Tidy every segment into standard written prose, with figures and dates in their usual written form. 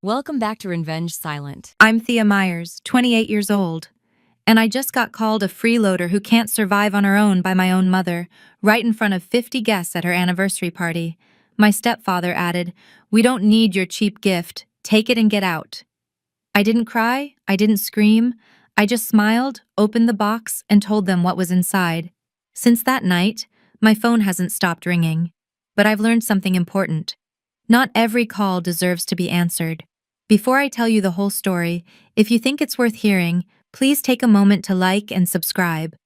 Welcome back to Revenge Silent. I'm Thea Myers, 28 years old, and I just got called a freeloader who can't survive on her own by my own mother, right in front of 50 guests at her anniversary party. My stepfather added, "We don't need your cheap gift. Take it and get out." I didn't cry, I didn't scream. I just smiled, opened the box, and told them what was inside. Since that night, my phone hasn't stopped ringing. But I've learned something important. Not every call deserves to be answered. Before I tell you the whole story, if you think it's worth hearing, please take a moment to like and subscribe.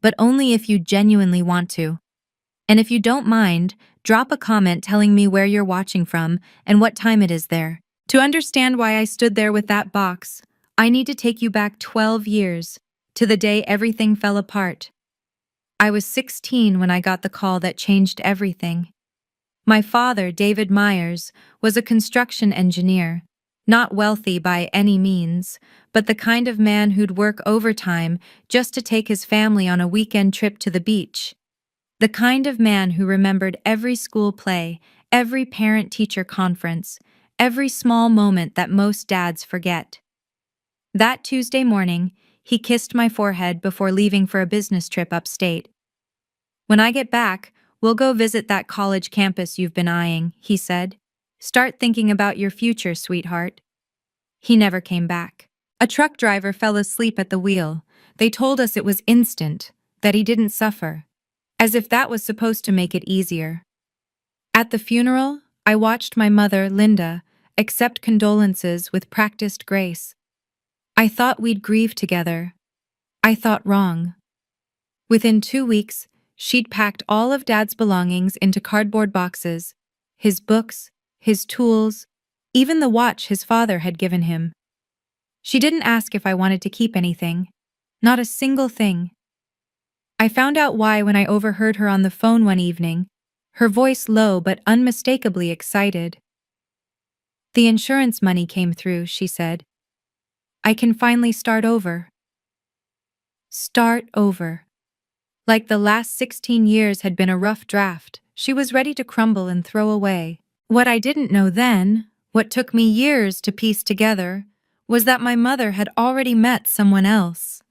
But only if you genuinely want to. And if you don't mind, drop a comment telling me where you're watching from and what time it is there. To understand why I stood there with that box, I need to take you back 12 years, to the day everything fell apart. I was 16 when I got the call that changed everything. My father, David Myers, was a construction engineer, not wealthy by any means, but the kind of man who'd work overtime just to take his family on a weekend trip to the beach. The kind of man who remembered every school play, every parent-teacher conference, every small moment that most dads forget. That Tuesday morning, he kissed my forehead before leaving for a business trip upstate. "When I get back, we'll go visit that college campus you've been eyeing," he said. "Start thinking about your future, sweetheart." He never came back. A truck driver fell asleep at the wheel. They told us it was instant, that he didn't suffer. As if that was supposed to make it easier. At the funeral, I watched my mother, Linda, accept condolences with practiced grace. I thought we'd grieve together. I thought wrong. Within 2 weeks, she'd packed all of Dad's belongings into cardboard boxes, his books, his tools, even the watch his father had given him. She didn't ask if I wanted to keep anything. Not a single thing. I found out why when I overheard her on the phone one evening, her voice low but unmistakably excited. "The insurance money came through," she said. "I can finally start over." Start over. Like the last 16 years had been a rough draft, she was ready to crumble and throw away. What I didn't know then, what took me years to piece together, was that my mother had already met someone else.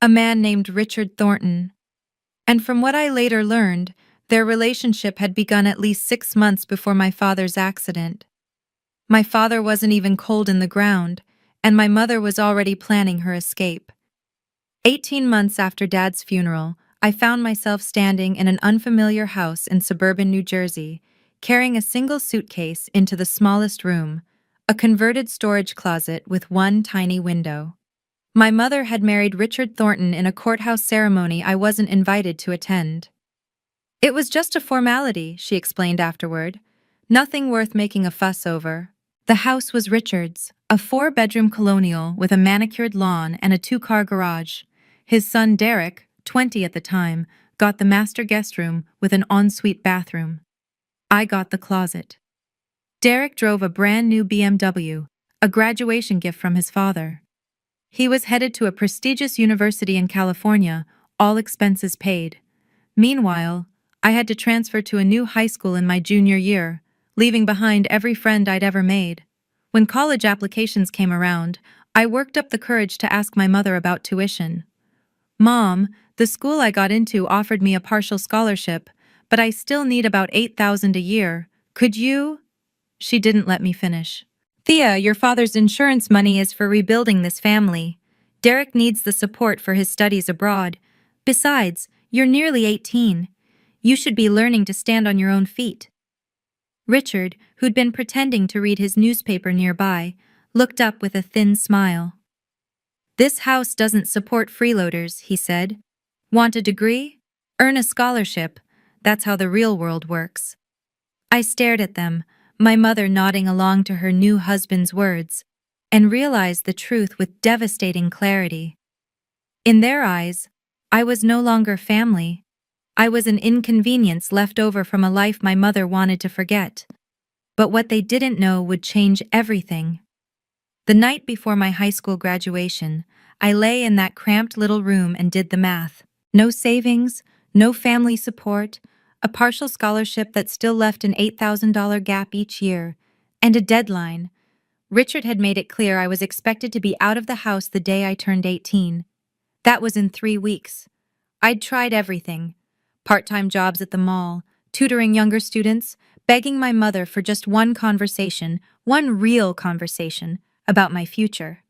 A man named Richard Thornton. And from what I later learned, their relationship had begun at least 6 months before my father's accident. My father wasn't even cold in the ground, and my mother was already planning her escape. 18 months after Dad's funeral, I found myself standing in an unfamiliar house in suburban New Jersey, carrying a single suitcase into the smallest room, a converted storage closet with one tiny window. My mother had married Richard Thornton in a courthouse ceremony I wasn't invited to attend. "It was just a formality," she explained afterward. "Nothing worth making a fuss over." The house was Richard's, a 4-bedroom colonial with a manicured lawn and a 2-car garage. His son Derek, 20 at the time, got the master guest room with an ensuite bathroom. I got the closet. Derek drove a brand new BMW, a graduation gift from his father. He was headed to a prestigious university in California, all expenses paid. Meanwhile, I had to transfer to a new high school in my junior year, leaving behind every friend I'd ever made. When college applications came around, I worked up the courage to ask my mother about tuition. "Mom, the school I got into offered me a partial scholarship, but I still need about $8,000 a year. Could you?" She didn't let me finish. "Thea, your father's insurance money is for rebuilding this family. Derek needs the support for his studies abroad. Besides, you're nearly 18. You should be learning to stand on your own feet." Richard, who'd been pretending to read his newspaper nearby, looked up with a thin smile. "This house doesn't support freeloaders," he said. "Want a degree? Earn a scholarship. That's how the real world works." I stared at them, my mother nodding along to her new husband's words, and realized the truth with devastating clarity. In their eyes, I was no longer family. I was an inconvenience left over from a life my mother wanted to forget. But what they didn't know would change everything. The night before my high school graduation, I lay in that cramped little room and did the math. No savings, no family support, a partial scholarship that still left an $8,000 gap each year, and a deadline. Richard had made it clear I was expected to be out of the house the day I turned 18. That was in 3 weeks. I'd tried everything. Part-time jobs at the mall, tutoring younger students, begging my mother for just one conversation, one real conversation, about my future.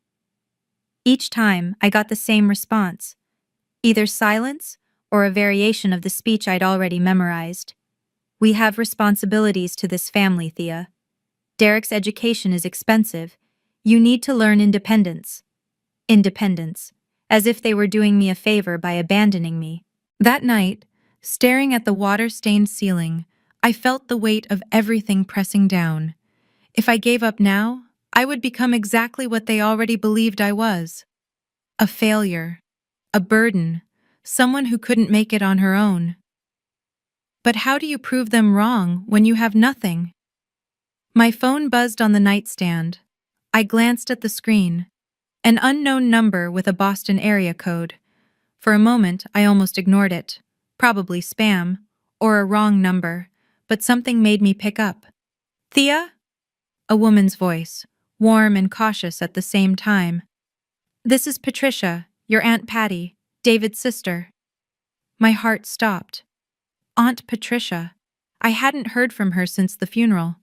Each time, I got the same response. Either silence or a variation of the speech I'd already memorized. We have responsibilities to this family, Thea. Derek's education is expensive. You need to learn independence. Independence. As if they were doing me a favor by abandoning me. That night, staring at the water-stained ceiling, I felt the weight of everything pressing down. If I gave up now, I would become exactly what they already believed I was. A failure. A burden. Someone who couldn't make it on her own. But how do you prove them wrong when you have nothing? My phone buzzed on the nightstand. I glanced at the screen. An unknown number with a Boston area code. For a moment, I almost ignored it. Probably spam, or a wrong number, but something made me pick up. Thea? A woman's voice, warm and cautious at the same time. This is Patricia, your Aunt Patty, David's sister. My heart stopped. Aunt Patricia. I hadn't heard from her since the funeral.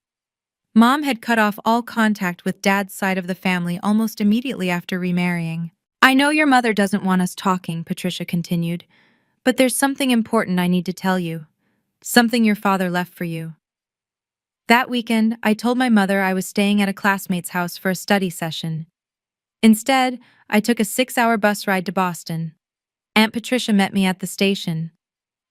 Mom had cut off all contact with Dad's side of the family almost immediately after remarrying. I know your mother doesn't want us talking, Patricia continued, but there's something important I need to tell you. Something your father left for you. That weekend, I told my mother I was staying at a classmate's house for a study session. Instead, I took a 6-hour bus ride to Boston. Aunt Patricia met me at the station.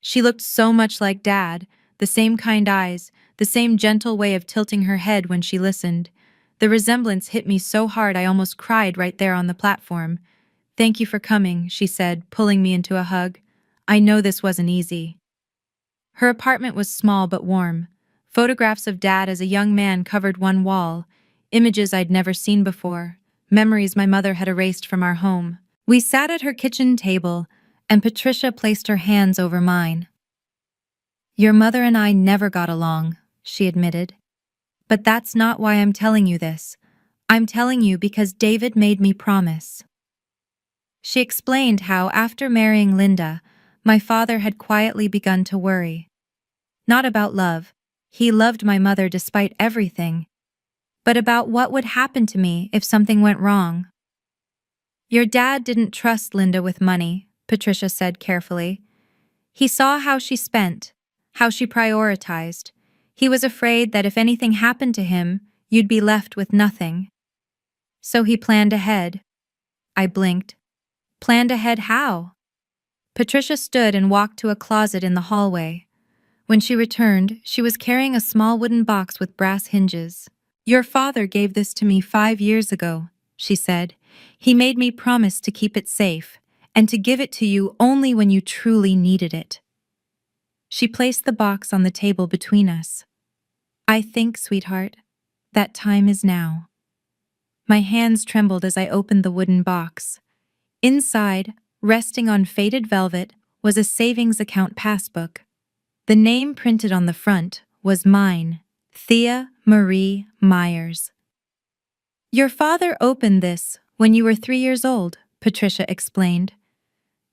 She looked so much like Dad, the same kind eyes, the same gentle way of tilting her head when she listened. The resemblance hit me so hard I almost cried right there on the platform. Thank you for coming, she said, pulling me into a hug. I know this wasn't easy. Her apartment was small but warm. Photographs of Dad as a young man covered one wall, images I'd never seen before, memories my mother had erased from our home. We sat at her kitchen table, and Patricia placed her hands over mine. Your mother and I never got along, she admitted. But that's not why I'm telling you this. I'm telling you because David made me promise. She explained how, after marrying Linda, my father had quietly begun to worry. Not about love. He loved my mother despite everything. But about what would happen to me if something went wrong. Your dad didn't trust Linda with money, Patricia said carefully. He saw how she spent, how she prioritized. He was afraid that if anything happened to him, you'd be left with nothing. So he planned ahead. I blinked. Planned ahead how? Patricia stood and walked to a closet in the hallway. When she returned, she was carrying a small wooden box with brass hinges. Your father gave this to me 5 years ago, she said. He made me promise to keep it safe, and to give it to you only when you truly needed it. She placed the box on the table between us. I think, sweetheart, that time is now. My hands trembled as I opened the wooden box. Inside, resting on faded velvet, was a savings account passbook. The name printed on the front was mine, Thea Marie Myers. Your father opened this when you were 3 years old, Patricia explained.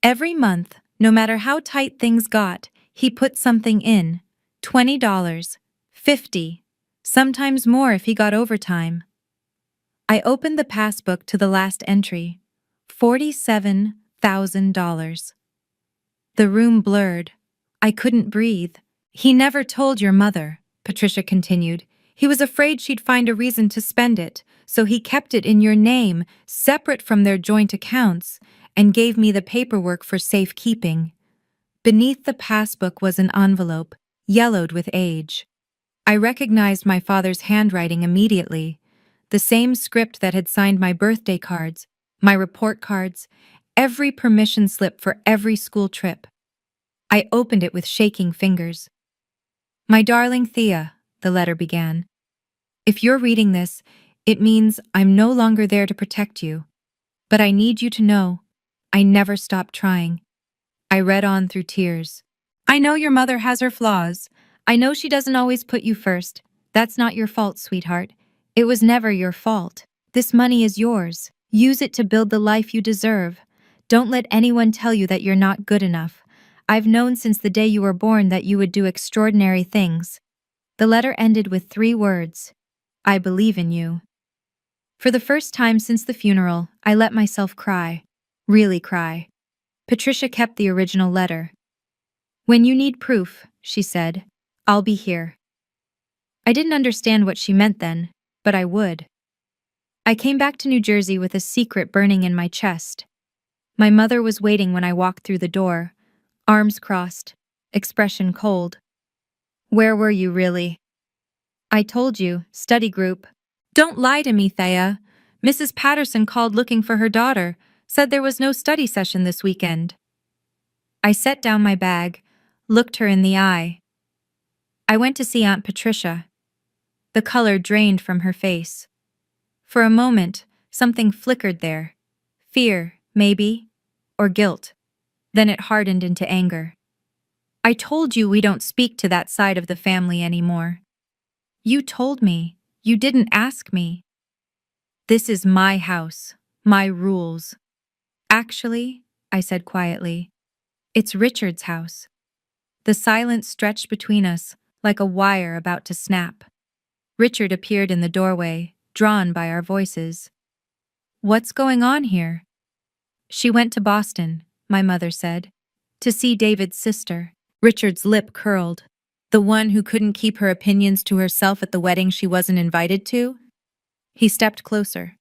Every month, no matter how tight things got, he put something in. $20, $50, sometimes more if he got overtime. I opened the passbook to the last entry, $47,000. The room blurred. I couldn't breathe. He never told your mother, Patricia continued. He was afraid she'd find a reason to spend it, so he kept it in your name, separate from their joint accounts, and gave me the paperwork for safekeeping. Beneath the passbook was an envelope, yellowed with age. I recognized my father's handwriting immediately, the same script that had signed my birthday cards, my report cards, every permission slip for every school trip. I opened it with shaking fingers. My darling Thea, the letter began. If you're reading this, it means I'm no longer there to protect you. But I need you to know, I never stopped trying. I read on through tears. I know your mother has her flaws. I know she doesn't always put you first. That's not your fault, sweetheart. It was never your fault. This money is yours. Use it to build the life you deserve. Don't let anyone tell you that you're not good enough. I've known since the day you were born that you would do extraordinary things. The letter ended with 3 words. I believe in you. For the first time since the funeral, I let myself cry. Really cry. Patricia kept the original letter. When you need proof, she said, I'll be here. I didn't understand what she meant then, but I would. I came back to New Jersey with a secret burning in my chest. My mother was waiting when I walked through the door, arms crossed, expression cold. Where were you really? I told you, study group. Don't lie to me, Thea. Mrs. Patterson called looking for her daughter, said there was no study session this weekend. I set down my bag, looked her in the eye. I went to see Aunt Patricia. The color drained from her face. For a moment, something flickered there. Fear, maybe, or guilt. Then it hardened into anger. I told you we don't speak to that side of the family anymore. You told me. You didn't ask me. This is my house, my rules. Actually, I said quietly, it's Richard's house. The silence stretched between us, like a wire about to snap. Richard appeared in the doorway, drawn by our voices. What's going on here? She went to Boston, my mother said, to see David's sister. Richard's lip curled. The one who couldn't keep her opinions to herself at the wedding she wasn't invited to? He stepped closer.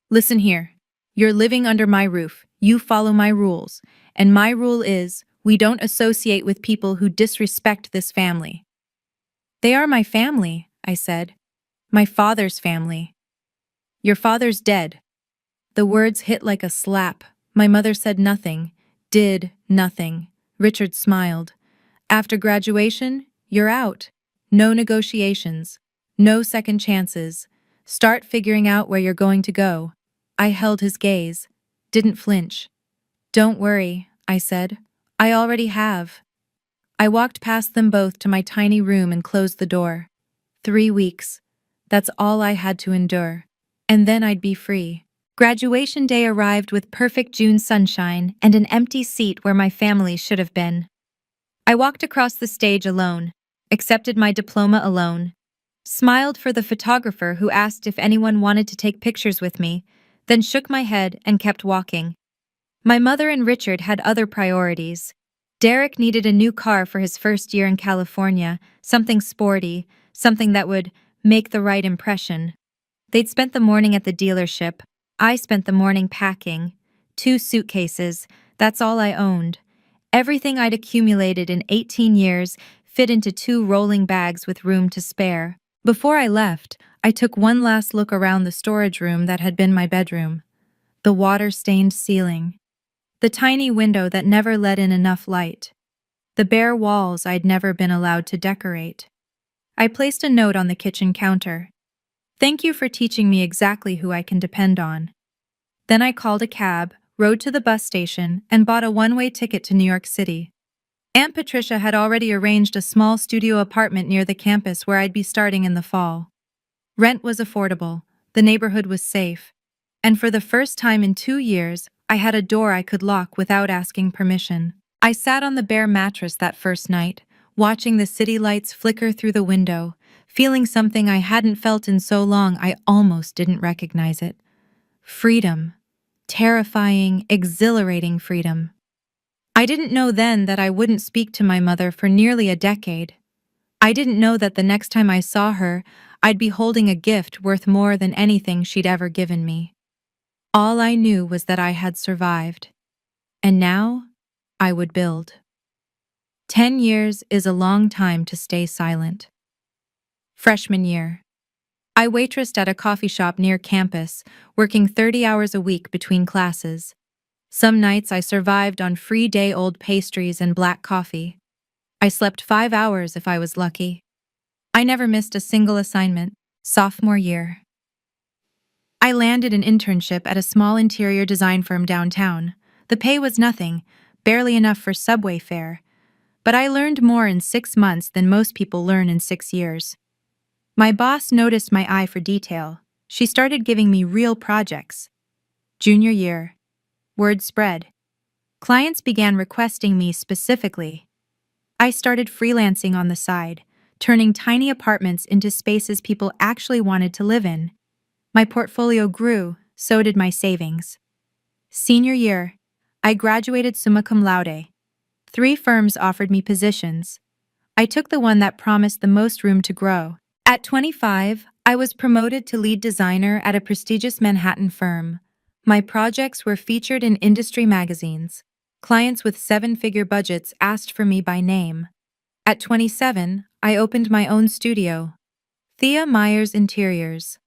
Listen here. You're living under my roof. You follow my rules. And my rule is, we don't associate with people who disrespect this family. They are my family, I said. My father's family. Your father's dead. The words hit like a slap. My mother said nothing, did nothing. Richard smiled. After graduation, you're out. No negotiations. No second chances. Start figuring out where you're going to go. I held his gaze. Didn't flinch. Don't worry, I said. I already have. I walked past them both to my tiny room and closed the door. 3 weeks. That's all I had to endure. And then I'd be free. Graduation day arrived with perfect June sunshine and an empty seat where my family should have been. I walked across the stage alone, accepted my diploma alone, smiled for the photographer who asked if anyone wanted to take pictures with me, then shook my head and kept walking. My mother and Richard had other priorities. Derek needed a new car for his first year in California, something sporty, something that would make the right impression. They'd spent the morning at the dealership. I spent the morning packing. 2 suitcases, that's all I owned. Everything I'd accumulated in 18 years fit into 2 rolling bags with room to spare. Before I left, I took one last look around the storage room that had been my bedroom. The water-stained ceiling. The tiny window that never let in enough light. The bare walls I'd never been allowed to decorate. I placed a note on the kitchen counter. Thank you for teaching me exactly who I can depend on. Then I called a cab, rode to the bus station, and bought a one-way ticket to New York City. Aunt Patricia had already arranged a small studio apartment near the campus where I'd be starting in the fall. Rent was affordable, the neighborhood was safe, and for the first time in 2 years, I had a door I could lock without asking permission. I sat on the bare mattress that first night, watching the city lights flicker through the window, feeling something I hadn't felt in so long I almost didn't recognize it. Freedom. Terrifying, exhilarating freedom. I didn't know then that I wouldn't speak to my mother for nearly a decade. I didn't know that the next time I saw her, I'd be holding a gift worth more than anything she'd ever given me. All I knew was that I had survived. And now, I would build. 10 years is a long time to stay silent. Freshman year. I waitressed at a coffee shop near campus, working 30 hours a week between classes. Some nights I survived on free day-old pastries and black coffee. I slept 5 hours if I was lucky. I never missed a single assignment. Sophomore year. I landed an internship at a small interior design firm downtown. The pay was nothing, barely enough for subway fare. But I learned more in 6 months than most people learn in 6 years. My boss noticed my eye for detail. She started giving me real projects. Junior year. Word spread. Clients began requesting me specifically. I started freelancing on the side, turning tiny apartments into spaces people actually wanted to live in. My portfolio grew, so did my savings. Senior year. I graduated summa cum laude. 3 firms offered me positions. I took the one that promised the most room to grow. At 25, I was promoted to lead designer at a prestigious Manhattan firm. My projects were featured in industry magazines. Clients with 7-figure budgets asked for me by name. At 27, I opened my own studio, Thea Myers Interiors.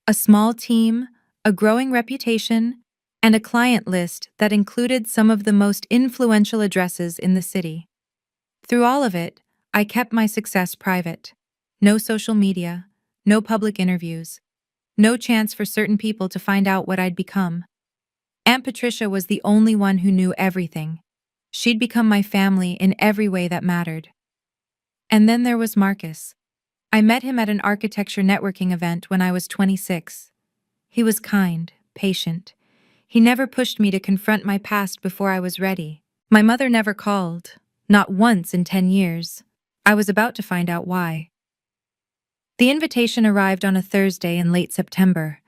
A small team, a growing reputation, and a client list that included some of the most influential addresses in the city. Through all of it, I kept my success private. No social media, no public interviews, no chance for certain people to find out what I'd become. Aunt Patricia was the only one who knew everything. She'd become my family in every way that mattered. And then there was Marcus. I met him at an architecture networking event when I was 26. He was kind, patient. He never pushed me to confront my past before I was ready. My mother never called, not once in 10 years. I was about to find out why. The invitation arrived on a Thursday in late September.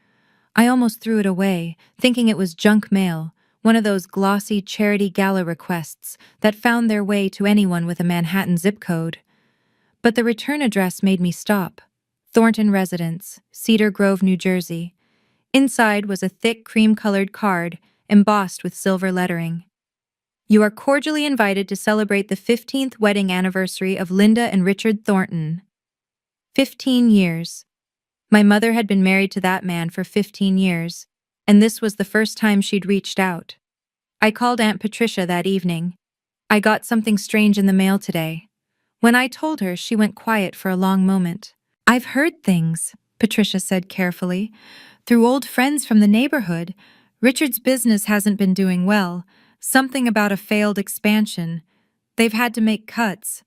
I almost threw it away, thinking it was junk mail, one of those glossy charity gala requests that found their way to anyone with a Manhattan zip code. But the return address made me stop. Thornton Residence, Cedar Grove, New Jersey. Inside was a thick cream-colored card embossed with silver lettering. You are cordially invited to celebrate the 15th wedding anniversary of Linda and Richard Thornton. 15 years. My mother had been married to that man for 15 years, and this was the first time she'd reached out. I called Aunt Patricia that evening. I got something strange in the mail today. When I told her, she went quiet for a long moment. I've heard things, Patricia said carefully. Through old friends from the neighborhood, Richard's business hasn't been doing well. Something about a failed expansion. They've had to make cuts.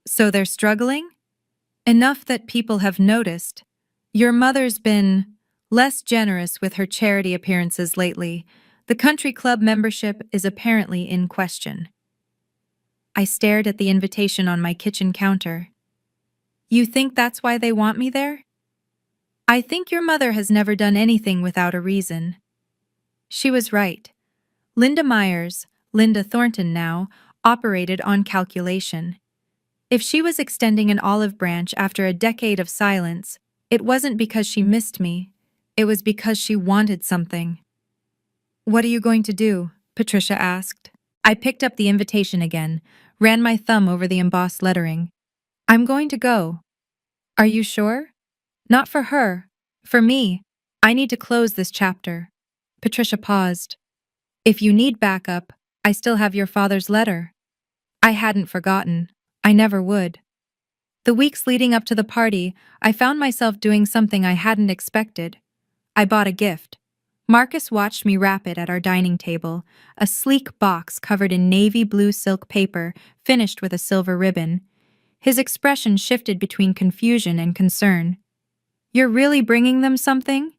So they're struggling? Enough that people have noticed. Your mother's been less generous with her charity appearances lately. The country club membership is apparently in question. I stared at the invitation on my kitchen counter. You think that's why they want me there? I think your mother has never done anything without a reason. She was right. Linda Myers, Linda Thornton now, operated on calculation. If she was extending an olive branch after a decade of silence, it wasn't because she missed me. It was because she wanted something. What are you going to do? Patricia asked. I picked up the invitation again, ran my thumb over the embossed lettering. I'm going to go. Are you sure? Not for her. For me. I need to close this chapter. Patricia paused. If you need backup, I still have your father's letter. I hadn't forgotten. I never would. The weeks leading up to the party, I found myself doing something I hadn't expected. I bought a gift. Marcus watched me wrap it at our dining table, a sleek box covered in navy blue silk paper, finished with a silver ribbon. His expression shifted between confusion and concern. You're really bringing them something?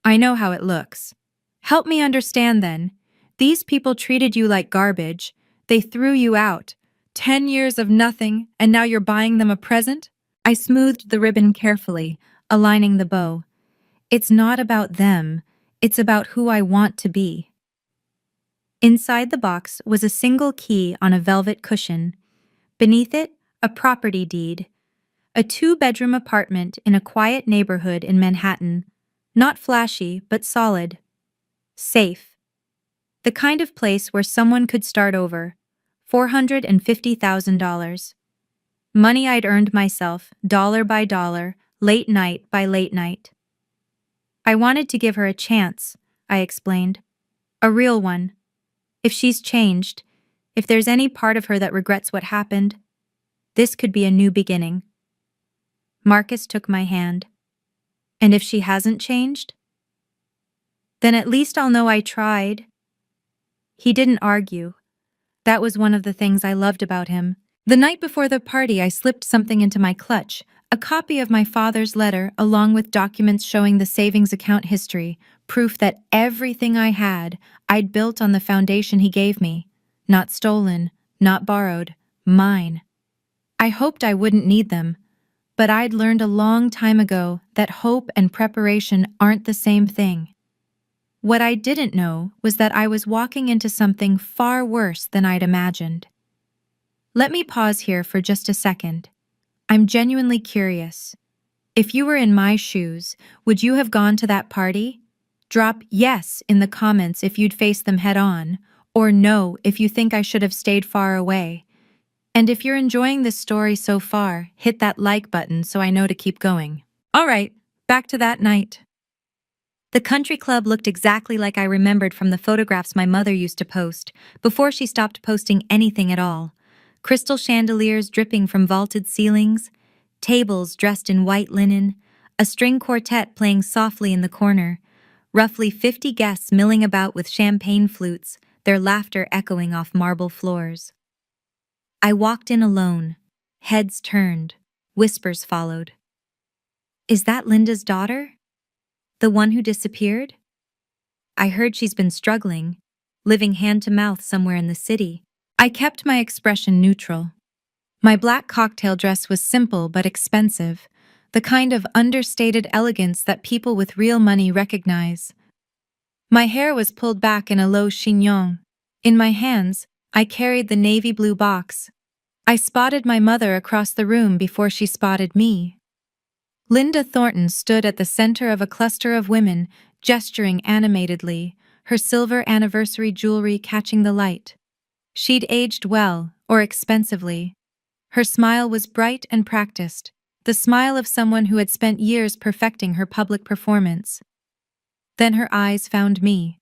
I know how it looks. Help me understand then. These people treated you like garbage. They threw you out. 10 years of nothing, and now you're buying them a present? I smoothed the ribbon carefully, aligning the bow. It's not about them. It's about who I want to be. Inside the box was a single key on a velvet cushion. Beneath it, a property deed. A 2-bedroom apartment in a quiet neighborhood in Manhattan. Not flashy, but solid. Safe. The kind of place where someone could start over. $450,000. Money I'd earned myself, dollar by dollar, late night by late night. I wanted to give her a chance, I explained. A real one. If she's changed, if there's any part of her that regrets what happened, this could be a new beginning. Marcus took my hand. And if she hasn't changed? Then at least I'll know I tried. He didn't argue. That was one of the things I loved about him. The night before the party, I slipped something into my clutch, A copy of my father's letter, along with documents showing the savings account history, proof that everything I had, I'd built on the foundation he gave me. Not stolen, not borrowed, mine. I hoped I wouldn't need them, but I'd learned a long time ago that hope and preparation aren't the same thing. What I didn't know was that I was walking into something far worse than I'd imagined. Let me pause here for just a second. I'm genuinely curious. If you were in my shoes, would you have gone to that party? Drop yes in the comments if you'd face them head on, or no if you think I should have stayed far away. And if you're enjoying this story so far, hit that like button so I know to keep going. All right, back to that night. The country club looked exactly like I remembered from the photographs my mother used to post, before she stopped posting anything at all. Crystal chandeliers dripping from vaulted ceilings, tables dressed in white linen, a string quartet playing softly in the corner, roughly 50 guests milling about with champagne flutes, their laughter echoing off marble floors. I walked in alone, heads turned, whispers followed. Is that Linda's daughter? The one who disappeared? I heard she's been struggling, living hand to mouth somewhere in the city. I kept my expression neutral. My black cocktail dress was simple but expensive, the kind of understated elegance that people with real money recognize. My hair was pulled back in a low chignon. In my hands, I carried the navy blue box. I spotted my mother across the room before she spotted me. Linda Thornton stood at the center of a cluster of women, gesturing animatedly, her silver anniversary jewelry catching the light. She'd aged well, or expensively. Her smile was bright and practiced, the smile of someone who had spent years perfecting her public performance. Then her eyes found me.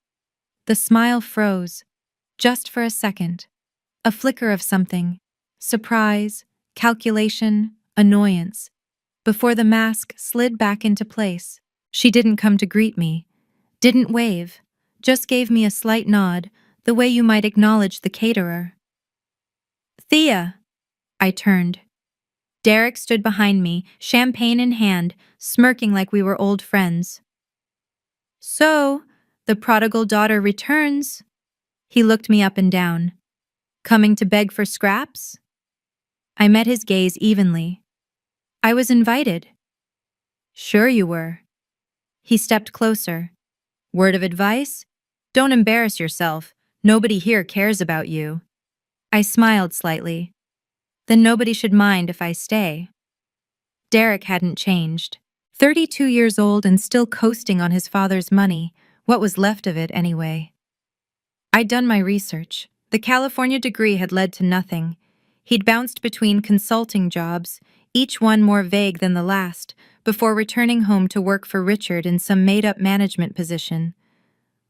The smile froze, just for a second. A flicker of something, surprise, calculation, annoyance, before the mask slid back into place. She didn't come to greet me, didn't wave, just gave me a slight nod, the way you might acknowledge the caterer. Thea! I turned. Derek stood behind me, champagne in hand, smirking like we were old friends. So, the prodigal daughter returns. He looked me up and down. Coming to beg for scraps? I met his gaze evenly. I was invited. Sure you were. He stepped closer. Word of advice? Don't embarrass yourself. Nobody here cares about you. I smiled slightly. Then nobody should mind if I stay. Derek hadn't changed. 32 years old and still coasting on his father's money, what was left of it anyway. I'd done my research. The California degree had led to nothing. He'd bounced between consulting jobs, each one more vague than the last, before returning home to work for Richard in some made-up management position.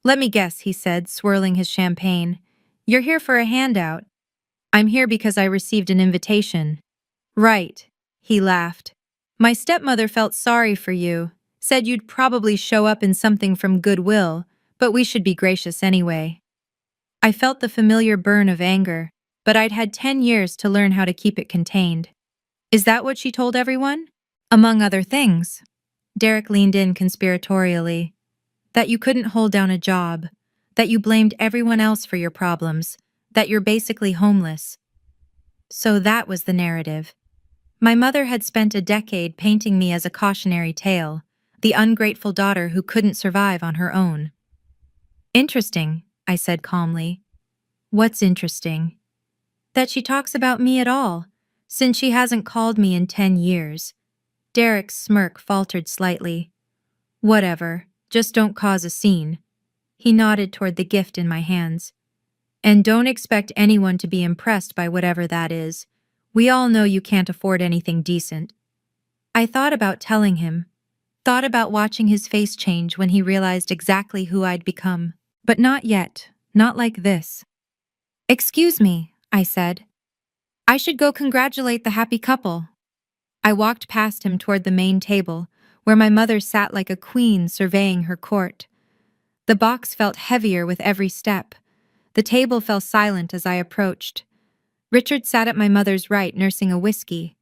Let me guess, he said, swirling his champagne. You're here for a handout. I'm here because I received an invitation. Right, he laughed. My stepmother felt sorry for you, said you'd probably show up in something from Goodwill, but we should be gracious anyway. I felt the familiar burn of anger, but I'd had 10 years to learn how to keep it contained. Is that what she told everyone? Among other things. Derek leaned in conspiratorially. That you couldn't hold down a job, that you blamed everyone else for your problems, that you're basically homeless. So that was the narrative. My mother had spent a decade painting me as a cautionary tale, the ungrateful daughter who couldn't survive on her own. Interesting, I said calmly. What's interesting? That she talks about me at all, since she hasn't called me in 10 years. Derek's smirk faltered slightly. Whatever, just don't cause a scene. He nodded toward the gift in my hands. And don't expect anyone to be impressed by whatever that is. We all know you can't afford anything decent. I thought about telling him, thought about watching his face change when he realized exactly who I'd become. But not yet, not like this. Excuse me, I said. I should go congratulate the happy couple. I walked past him toward the main table, where my mother sat like a queen surveying her court. The box felt heavier with every step. The table fell silent as I approached. Richard sat at my mother's right nursing a whiskey.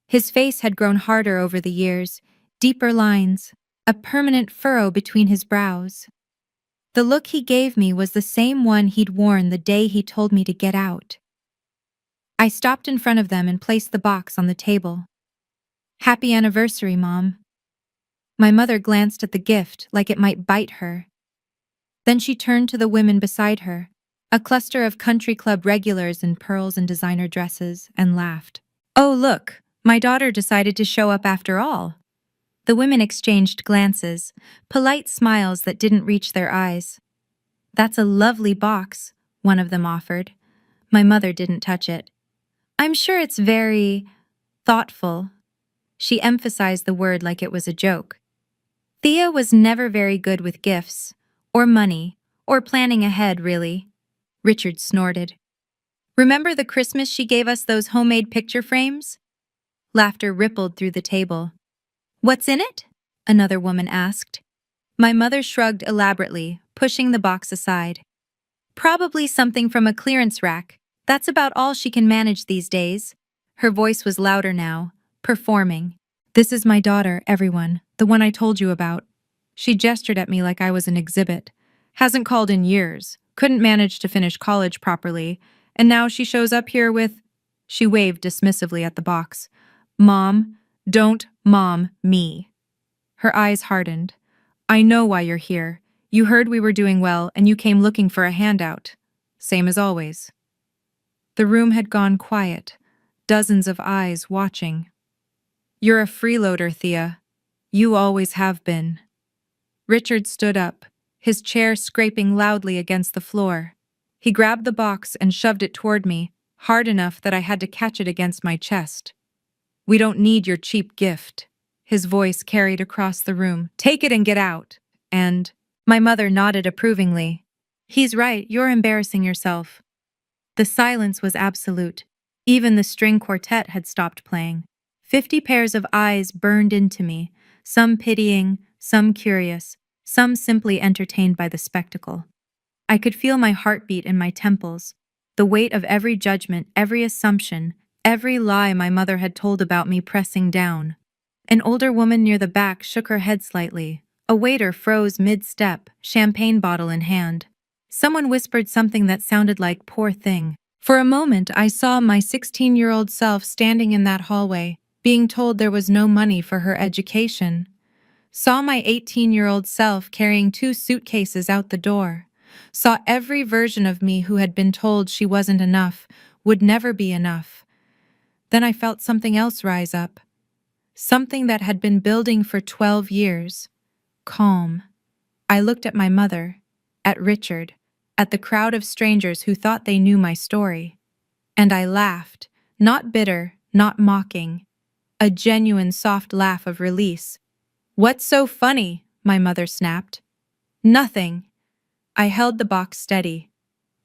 His face had grown harder over the years, deeper lines, a permanent furrow between his brows. The look he gave me was the same one he'd worn the day he told me to get out. I stopped in front of them and placed the box on the table. "Happy anniversary, Mom." My mother glanced at the gift like it might bite her. Then she turned to the women beside her, a cluster of country club regulars in pearls and designer dresses, and laughed. "Oh, look, my daughter decided to show up after all." The women exchanged glances, polite smiles that didn't reach their eyes. "That's a lovely box," one of them offered. My mother didn't touch it. "I'm sure it's very thoughtful." She emphasized the word like it was a joke. Thea was never very good with gifts, or money, or planning ahead, really. Richard snorted. "Remember the Christmas she gave us those homemade picture frames?" Laughter rippled through the table. "What's in it?" another woman asked. My mother shrugged elaborately, pushing the box aside. "Probably something from a clearance rack. That's about all she can manage these days." Her voice was louder now, performing. "This is my daughter, everyone, the one I told you about." She gestured at me like I was an exhibit. "Hasn't called in years, couldn't manage to finish college properly, and now she shows up here with—" She waved dismissively at the box. "Mom, don't mom me." Her eyes hardened. "I know why you're here. You heard we were doing well and you came looking for a handout. Same as always." The room had gone quiet, dozens of eyes watching. "You're a freeloader, Thea. You always have been." Richard stood up, his chair scraping loudly against the floor. He grabbed the box and shoved it toward me, hard enough that I had to catch it against my chest. "We don't need your cheap gift." His voice carried across the room. "Take it and get out." And my mother nodded approvingly. "He's right, you're embarrassing yourself." The silence was absolute. Even the string quartet had stopped playing. 50 pairs of eyes burned into me, some pitying, some curious, some simply entertained by the spectacle. I could feel my heartbeat in my temples, the weight of every judgment, every assumption, every lie my mother had told about me pressing down. An older woman near the back shook her head slightly. A waiter froze mid-step, champagne bottle in hand. Someone whispered something that sounded like "poor thing." For a moment, I saw my 16-year-old self standing in that hallway, being told there was no money for her education. Saw my 18-year-old self carrying 2 suitcases out the door. Saw every version of me who had been told she wasn't enough, would never be enough. Then I felt something else rise up. Something that had been building for 12 years. Calm. I looked at my mother, at Richard, at the crowd of strangers who thought they knew my story. And I laughed, not bitter, not mocking. A genuine soft laugh of release. "What's so funny?" my mother snapped. "Nothing." I held the box steady.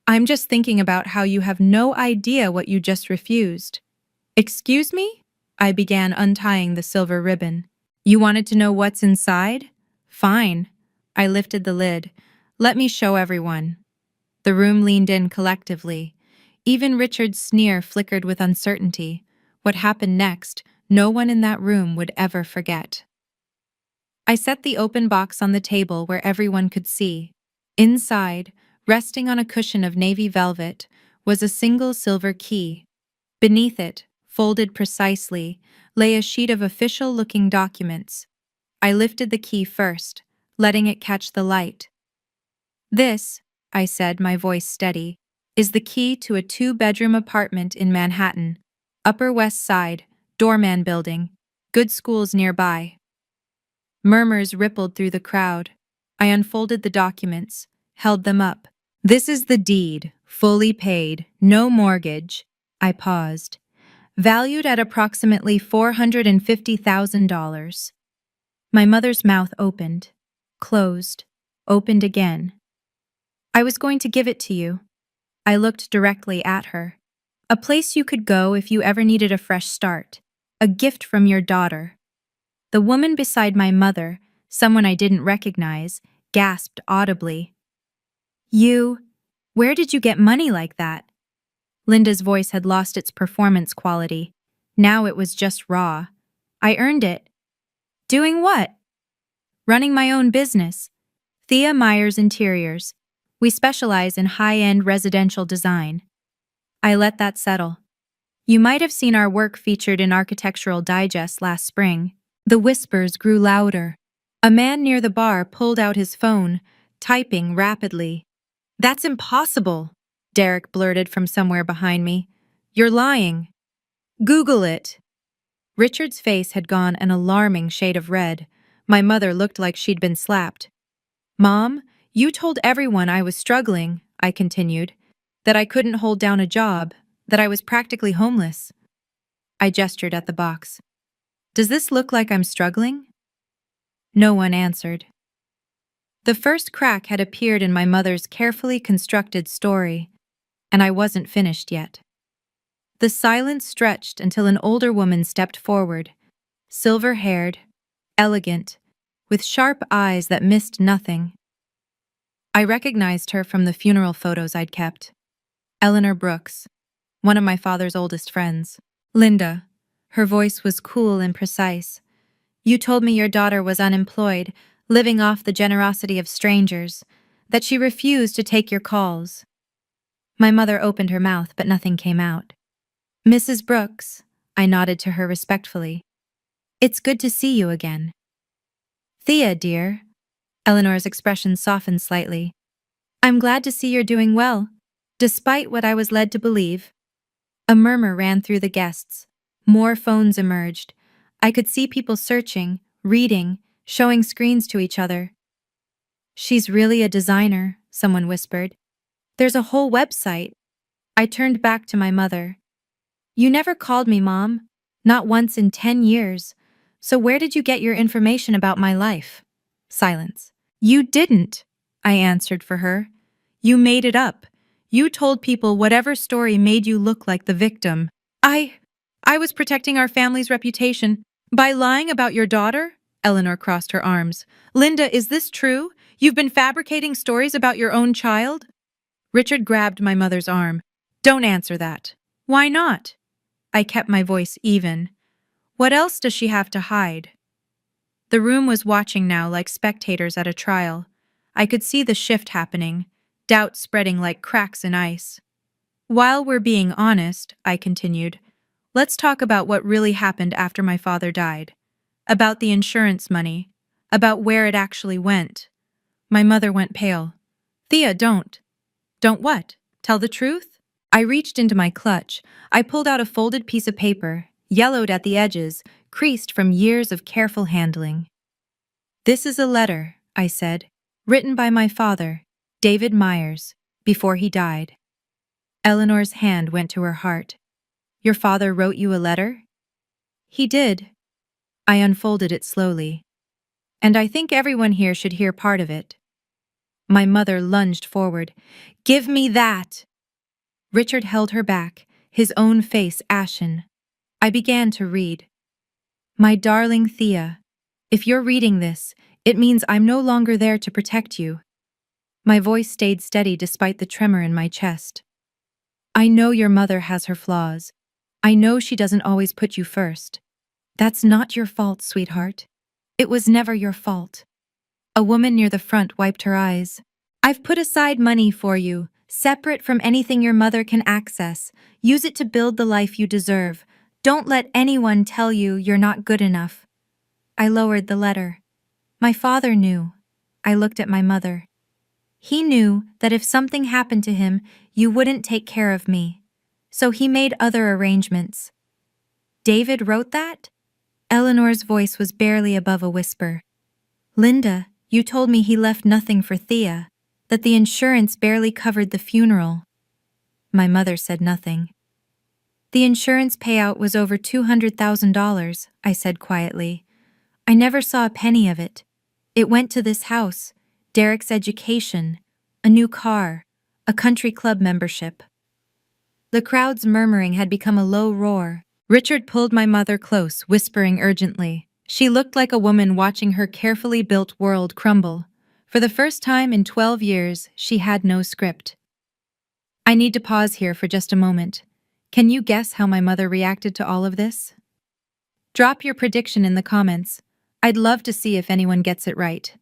"I'm just thinking about how you have no idea what you just refused." "Excuse me?" I began untying the silver ribbon. "You wanted to know what's inside? Fine." I lifted the lid. "Let me show everyone." The room leaned in collectively. Even Richard's sneer flickered with uncertainty. What happened next, no one in that room would ever forget. I set the open box on the table where everyone could see. Inside, resting on a cushion of navy velvet, was a single silver key. Beneath it, folded precisely, lay a sheet of official-looking documents. I lifted the key first, letting it catch the light. "This," I said, my voice steady, "is the key to a 2-bedroom apartment in Manhattan. Upper West Side, doorman building, good schools nearby." Murmurs rippled through the crowd. I unfolded the documents, held them up. "This is the deed, fully paid, no mortgage." I paused. "Valued at approximately $450,000. My mother's mouth opened, closed, opened again. "I was going to give it to you." I looked directly at her. "A place you could go if you ever needed a fresh start. A gift from your daughter." The woman beside my mother, someone I didn't recognize, gasped audibly. Where did you get money like that?" Linda's voice had lost its performance quality. Now it was just raw. I earned it. Doing what? Running my own business. Thea Myers Interiors. We specialize in high-end residential design. I let that settle. You might have seen our work featured in Architectural Digest last spring. The whispers grew louder. A man near the bar pulled out his phone, typing rapidly. "That's impossible," Derek blurted from somewhere behind me. "You're lying." "Google it." Richard's face had gone an alarming shade of red. My mother looked like she'd been slapped. "Mom, you told everyone I was struggling," I continued, "that I couldn't hold down a job, that I was practically homeless." I gestured at the box. "Does this look like I'm struggling?" No one answered. The first crack had appeared in my mother's carefully constructed story, and I wasn't finished yet. The silence stretched until an older woman stepped forward, silver-haired, elegant, with sharp eyes that missed nothing. I recognized her from the funeral photos I'd kept. Eleanor Brooks, one of my father's oldest friends. "Linda," her voice was cool and precise. "You told me your daughter was unemployed, living off the generosity of strangers, that she refused to take your calls." My mother opened her mouth, but nothing came out. "Mrs. Brooks," I nodded to her respectfully. "It's good to see you again." "Thea, dear." Eleanor's expression softened slightly. "I'm glad to see you're doing well, despite what I was led to believe." A murmur ran through the guests. More phones emerged. I could see people searching, reading, showing screens to each other. "She's really a designer," someone whispered. "There's a whole website." I turned back to my mother. "You never called me, Mom. Not once in 10 years. So where did you get your information about my life?" Silence. "You didn't," I answered for her. "You made it up. You told people whatever story made you look like the victim." I was protecting our family's reputation. "By lying about your daughter?" Eleanor crossed her arms. "Linda, is this true? You've been fabricating stories about your own child?" Richard grabbed my mother's arm. "Don't answer that." "Why not?" I kept my voice even. "What else does she have to hide?" The room was watching now like spectators at a trial. I could see the shift happening, doubt spreading like cracks in ice. "While we're being honest," I continued, "let's talk about what really happened after my father died. About the insurance money. About where it actually went." My mother went pale. "Thea, don't." "Don't what? Tell the truth?" I reached into my clutch. I pulled out a folded piece of paper, yellowed at the edges, creased from years of careful handling. "This is a letter," I said, "written by my father, David Myers, before he died." Eleanor's hand went to her heart. "Your father wrote you a letter?" "He did." I unfolded it slowly. "And I think everyone here should hear part of it." My mother lunged forward. "Give me that!" Richard held her back, his own face ashen. I began to read. "My darling Thea, if you're reading this, it means I'm no longer there to protect you." My voice stayed steady despite the tremor in my chest. "I know your mother has her flaws. I know she doesn't always put you first. That's not your fault, sweetheart. It was never your fault." A woman near the front wiped her eyes. "I've put aside money for you, separate from anything your mother can access. Use it to build the life you deserve. Don't let anyone tell you you're not good enough." I lowered the letter. My father knew. I looked at my mother. He knew that if something happened to him, you wouldn't take care of me. So he made other arrangements. "David wrote that?" Eleanor's voice was barely above a whisper. "Linda, you told me he left nothing for Thea, that the insurance barely covered the funeral." My mother said nothing. "The insurance payout was over $200,000, I said quietly. "I never saw a penny of it. It went to this house, Derek's education, a new car, a country club membership." The crowd's murmuring had become a low roar. Richard pulled my mother close, whispering urgently. She looked like a woman watching her carefully built world crumble. For the first time in 12 years, she had no script. "I need to pause here for just a moment. Can you guess how my mother reacted to all of this? Drop your prediction in the comments. I'd love to see if anyone gets it right.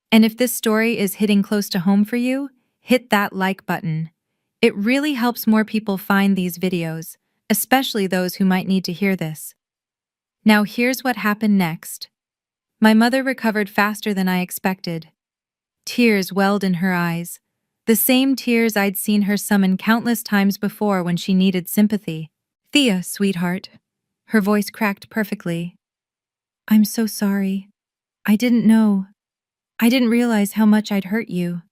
And if this story is hitting close to home for you, hit that like button. It really helps more people find these videos, especially those who might need to hear this. Now here's what happened next. My mother recovered faster than I expected. Tears welled in her eyes, the same tears I'd seen her summon countless times before when she needed sympathy. "Thea, sweetheart." Her voice cracked perfectly. "I'm so sorry. I didn't know. I didn't realize how much I'd hurt you."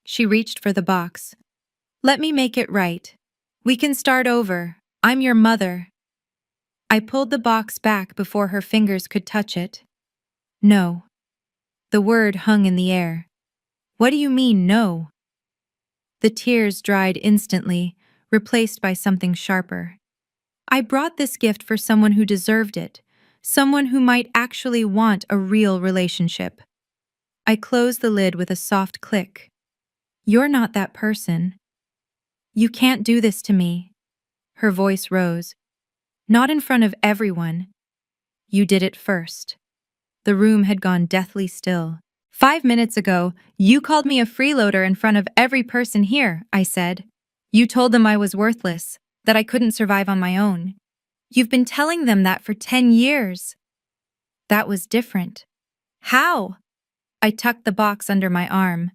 She reached for the box. "Let me make it right. We can start over. I'm your mother." I pulled the box back before her fingers could touch it. "No." The word hung in the air. "What do you mean, no?" The tears dried instantly, replaced by something sharper. "I brought this gift for someone who deserved it, someone who might actually want a real relationship." I closed the lid with a soft click. "You're not that person. You can't do this to me." Her voice rose. "Not in front of everyone. You did it first." The room had gone deathly still. "5 minutes ago, you called me a freeloader in front of every person here," I said. "You told them I was worthless, that I couldn't survive on my own. You've been telling them that for 10 years. That was different." "How?" I tucked the box under my arm.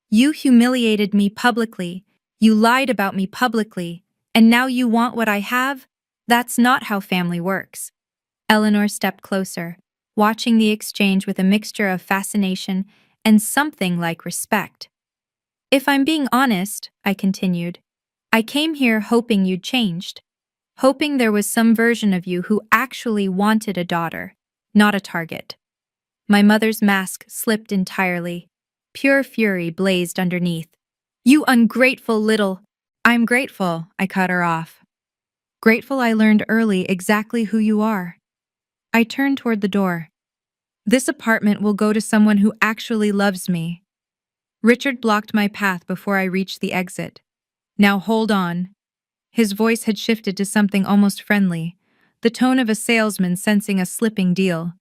"You humiliated me publicly. You lied about me publicly. And now you want what I have? That's not how family works." Eleanor stepped closer, watching the exchange with a mixture of fascination and something like respect. "If I'm being honest," I continued, "I came here hoping you'd changed. Hoping there was some version of you who actually wanted a daughter, not a target." My mother's mask slipped entirely. Pure fury blazed underneath. "You ungrateful little—" "I'm grateful," I cut her off. "Grateful I learned early exactly who you are." I turned toward the door. "This apartment will go to someone who actually loves me." Richard blocked my path before I reached the exit. "Now hold on." His voice had shifted to something almost friendly, the tone of a salesman sensing a slipping deal.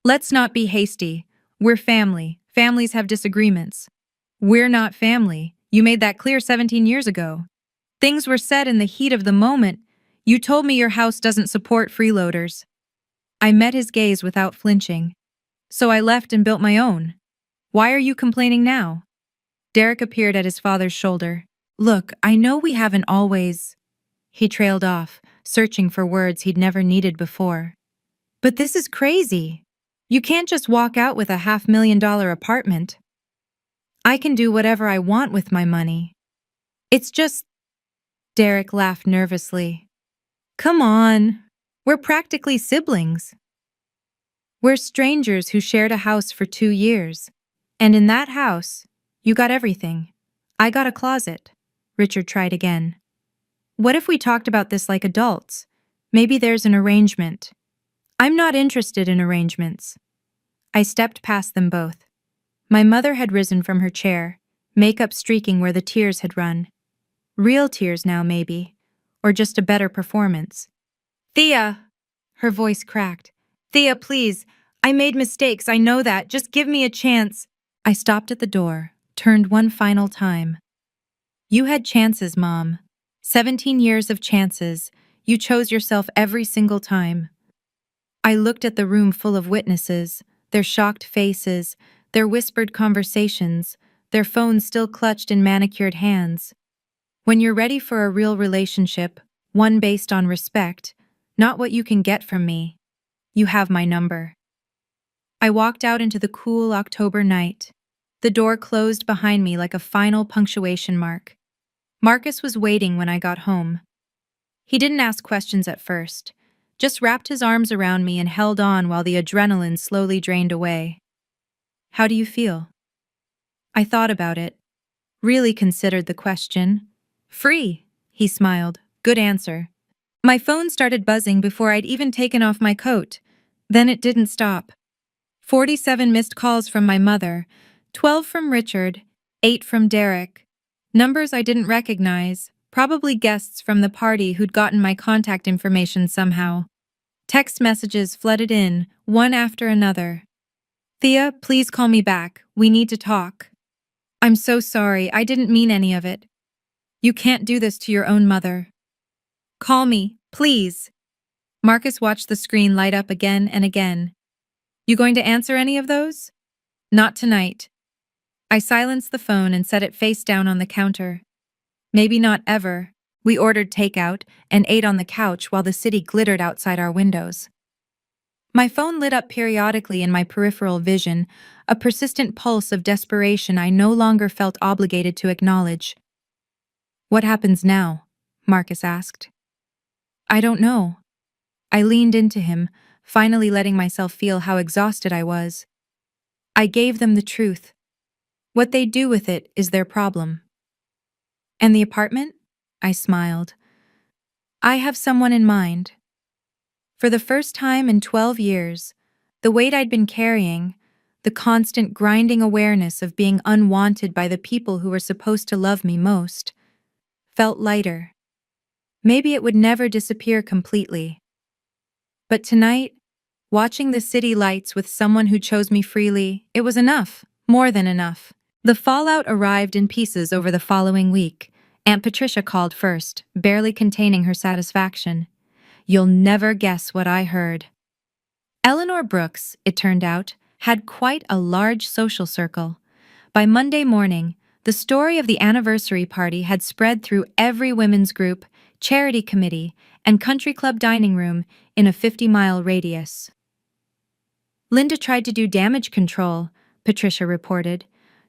"Let's not be hasty. We're family. Families have disagreements." "We're not family. You made that clear 17 years ago. Things were said in the heat of the moment. You told me your house doesn't support freeloaders." I met his gaze without flinching. "So I left and built my own. Why are you complaining now?" Derek appeared at his father's shoulder. "Look, I know we haven't always—" He trailed off, searching for words he'd never needed before. "But this is crazy. You can't just walk out with a $500,000 apartment." "I can do whatever I want with my money. It's just—" Derek laughed nervously. "Come on. We're practically siblings. We're strangers who shared a house for 2 years. And in that house, you got everything. I got a closet." Richard tried again. "What if we talked about this like adults? Maybe there's an arrangement." "I'm not interested in arrangements." I stepped past them both. My mother had risen from her chair, makeup streaking where the tears had run. Real tears now, maybe, or just a better performance. "Thea!" Her voice cracked. "Thea, please. I made mistakes, I know that. Just give me a chance." I stopped at the door, turned one final time. "You had chances, Mom. 17 years of chances. You chose yourself every single time." I looked at the room full of witnesses, their shocked faces, their whispered conversations, their phones still clutched in manicured hands. When you're ready for a real relationship, one based on respect, not what you can get from me, you have my number. I walked out into the cool October night. The door closed behind me like a final punctuation mark. Marcus was waiting when I got home. He didn't ask questions at first, just wrapped his arms around me and held on while the adrenaline slowly drained away. "How do you feel?" I thought about it, really considered the question. "Free," he smiled. "Good answer." My phone started buzzing before I'd even taken off my coat. Then it didn't stop. 47 missed calls from my mother, 12 from Richard, 8 from Derek. Numbers I didn't recognize, Probably guests from the party who'd gotten my contact information somehow. Text messages flooded in, one after another. Thea, please call me back. We need to talk. I'm so sorry. I didn't mean any of it. You can't do this to your own mother. Call me, please. Marcus watched the screen light up again and again. You going to answer any of those? Not tonight. I silenced the phone and set it face down on the counter. Maybe not ever. We ordered takeout and ate on the couch while the city glittered outside our windows. My phone lit up periodically in my peripheral vision, a persistent pulse of desperation I no longer felt obligated to acknowledge. What happens now? Marcus asked. I don't know. I leaned into him, finally letting myself feel how exhausted I was. I gave them the truth. What they do with it is their problem. And the apartment? I smiled. I have someone in mind. For the first time in 12 years, the weight I'd been carrying, the constant grinding awareness of being unwanted by the people who were supposed to love me most, felt lighter. Maybe it would never disappear completely. But tonight, watching the city lights with someone who chose me freely, it was enough, more than enough. The fallout arrived in pieces over the following week. Aunt Patricia called first, barely containing her satisfaction. You'll never guess what I heard. Eleanor Brooks, it turned out, had quite a large social circle. By Monday morning, the story of the anniversary party had spread through every women's group, charity committee, and country club dining room in a 50-mile radius. Linda tried to do damage control, Patricia reported.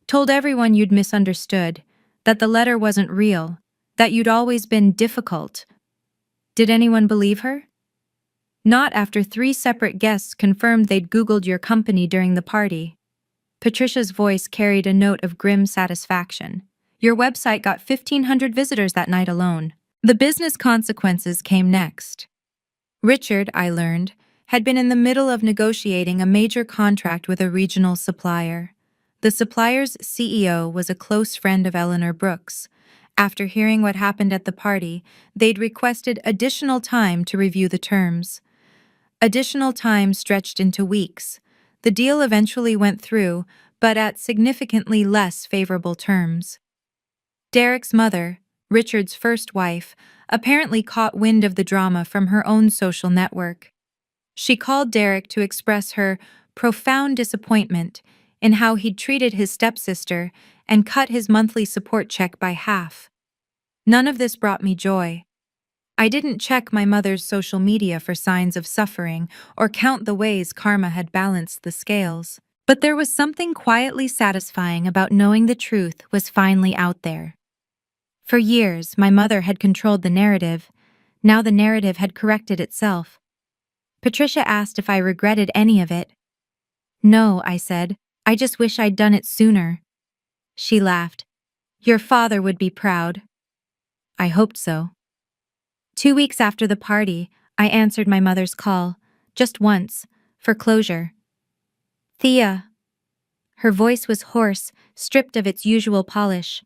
Told everyone you'd misunderstood, that the letter wasn't real, that you'd always been difficult. Did anyone believe her? Not after 3 separate guests confirmed they'd Googled your company during the party. Patricia's voice carried a note of grim satisfaction. Your website got 1,500 visitors that night alone. The business consequences came next. Richard, I learned, had been in the middle of negotiating a major contract with a regional supplier. The supplier's CEO was a close friend of Eleanor Brooks. After hearing what happened at the party, they'd requested additional time to review the terms. Additional time stretched into weeks. The deal eventually went through, but at significantly less favorable terms. Derek's mother, Richard's first wife, apparently caught wind of the drama from her own social network. She called Derek to express her profound disappointment in how he'd treated his stepsister and cut his monthly support check by half. None of this brought me joy. I didn't check my mother's social media for signs of suffering or count the ways karma had balanced the scales. But there was something quietly satisfying about knowing the truth was finally out there. For years, my mother had controlled the narrative. Now the narrative had corrected itself. Patricia asked if I regretted any of it. No, I said. I just wish I'd done it sooner. She laughed. Your father would be proud. I hoped so. 2 weeks after the party, I answered my mother's call, just once, for closure. Thea. Her voice was hoarse, stripped of its usual polish.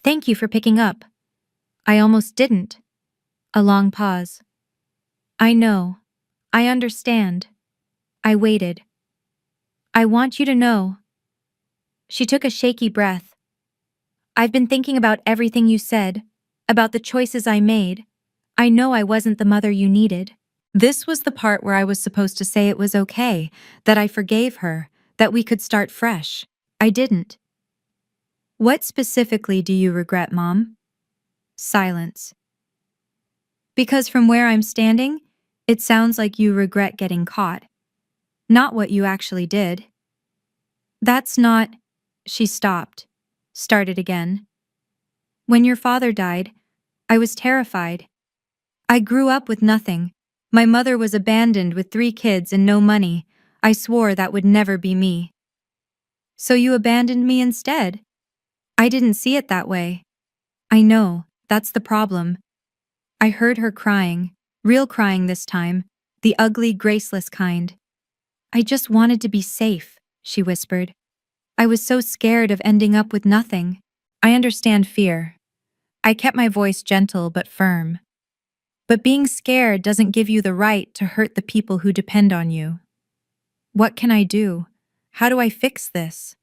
Thank you for picking up. I almost didn't. A long pause. I know. I understand. I waited. I want you to know. She took a shaky breath. I've been thinking about everything you said, about the choices I made. I know I wasn't the mother you needed. This was the part where I was supposed to say it was okay, that I forgave her, that we could start fresh. I didn't. What specifically do you regret, Mom? Silence. Because from where I'm standing, it sounds like you regret getting caught. Not what you actually did. That's not... She stopped. Started again. When your father died, I was terrified. I grew up with nothing. My mother was abandoned with 3 kids and no money. I swore that would never be me. So you abandoned me instead? I didn't see it that way. I know, that's the problem. I heard her crying, real crying this time, the ugly, graceless kind. I just wanted to be safe, she whispered. I was so scared of ending up with nothing. I understand fear. I kept my voice gentle but firm. But being scared doesn't give you the right to hurt the people who depend on you. What can I do? How do I fix this?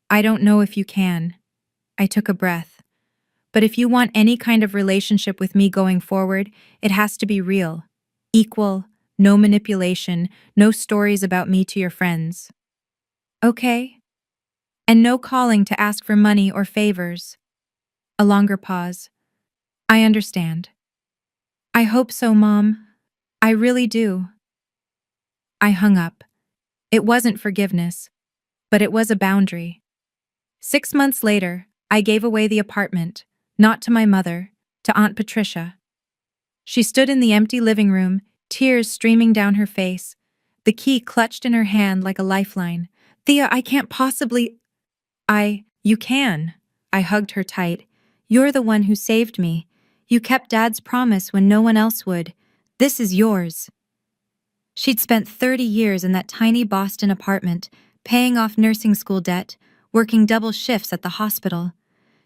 I don't know if you can. I took a breath. But if you want any kind of relationship with me going forward, it has to be real. Equal, no manipulation, no stories about me to your friends. Okay? And no calling to ask for money or favors. A longer pause. I understand. I hope so, Mom. I really do. I hung up. It wasn't forgiveness, but it was a boundary. 6 months later, I gave away the apartment, not to my mother, to Aunt Patricia. She stood in the empty living room, tears streaming down her face, the key clutched in her hand like a lifeline. Thea, I can't possibly. You can. I hugged her tight. You're the one who saved me. You kept Dad's promise when no one else would. This is yours. She'd spent 30 years in that tiny Boston apartment, paying off nursing school debt, working double shifts at the hospital.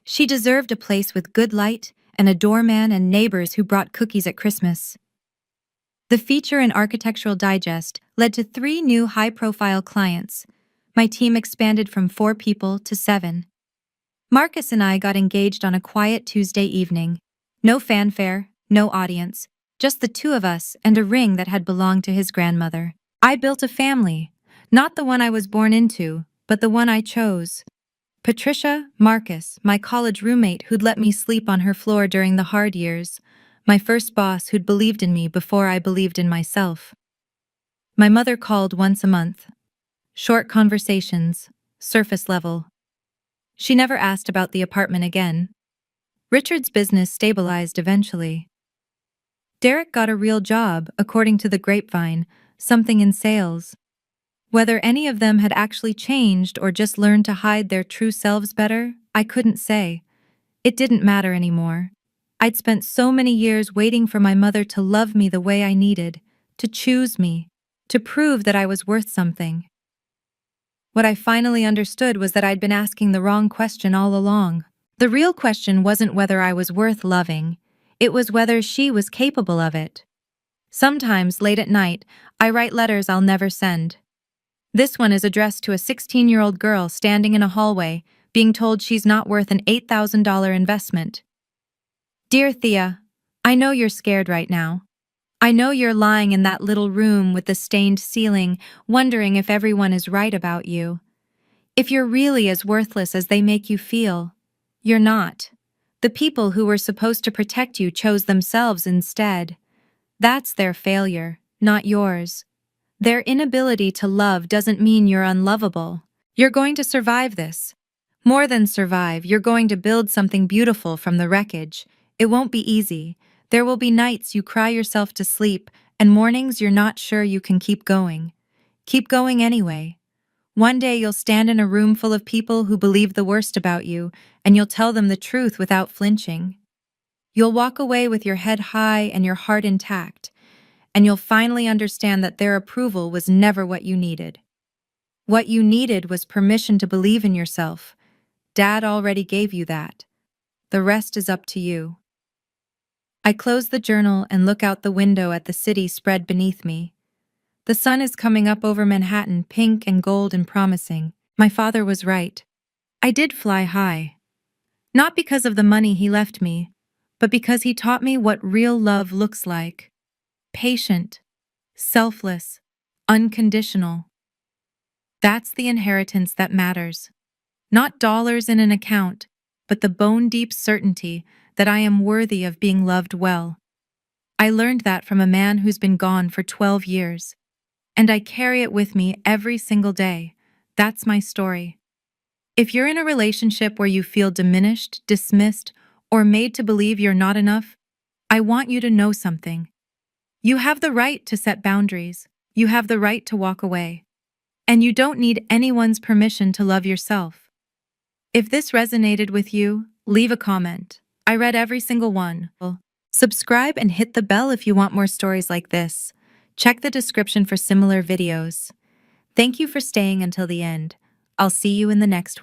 She deserved a place with good light and a doorman and neighbors who brought cookies at Christmas. The feature in Architectural Digest led to 3 new high-profile clients. My team expanded from 4 people to 7. Marcus and I got engaged on a quiet Tuesday evening. No fanfare, no audience, just the 2 of us and a ring that had belonged to his grandmother. I built a family, not the one I was born into, but the one I chose. Patricia, Marcus, my college roommate who'd let me sleep on her floor during the hard years, my first boss who'd believed in me before I believed in myself. My mother called once a month. Short conversations, surface level. She never asked about the apartment again. Richard's business stabilized eventually. Derek got a real job, according to the grapevine, something in sales. Whether any of them had actually changed or just learned to hide their true selves better, I couldn't say. It didn't matter anymore. I'd spent so many years waiting for my mother to love me the way I needed, to choose me, to prove that I was worth something. What I finally understood was that I'd been asking the wrong question all along. The real question wasn't whether I was worth loving, it was whether she was capable of it. Sometimes, late at night, I write letters I'll never send. This one is addressed to a 16-year-old girl standing in a hallway, being told she's not worth an $8,000 investment. Dear Thea, I know you're scared right now. I know you're lying in that little room with the stained ceiling, wondering if everyone is right about you. If you're really as worthless as they make you feel, you're not. The people who were supposed to protect you chose themselves instead. That's their failure, not yours. Their inability to love doesn't mean you're unlovable. You're going to survive this. More than survive, you're going to build something beautiful from the wreckage. It won't be easy. There will be nights you cry yourself to sleep, and mornings you're not sure you can keep going. Keep going anyway. One day you'll stand in a room full of people who believe the worst about you, and you'll tell them the truth without flinching. You'll walk away with your head high and your heart intact, and you'll finally understand that their approval was never what you needed. What you needed was permission to believe in yourself. Dad already gave you that. The rest is up to you. I close the journal and look out the window at the city spread beneath me. The sun is coming up over Manhattan, pink and gold and promising. My father was right. I did fly high. Not because of the money he left me, but because he taught me what real love looks like. Patient, selfless, unconditional. That's the inheritance that matters. Not dollars in an account, but the bone-deep certainty that I am worthy of being loved well. I learned that from a man who's been gone for 12 years. And I carry it with me every single day. That's my story. If you're in a relationship where you feel diminished, dismissed, or made to believe you're not enough, I want you to know something. You have the right to set boundaries. You have the right to walk away. And you don't need anyone's permission to love yourself. If this resonated with you, leave a comment. I read every single one. Subscribe and hit the bell if you want more stories like this. Check the description for similar videos. Thank you for staying until the end. I'll see you in the next one.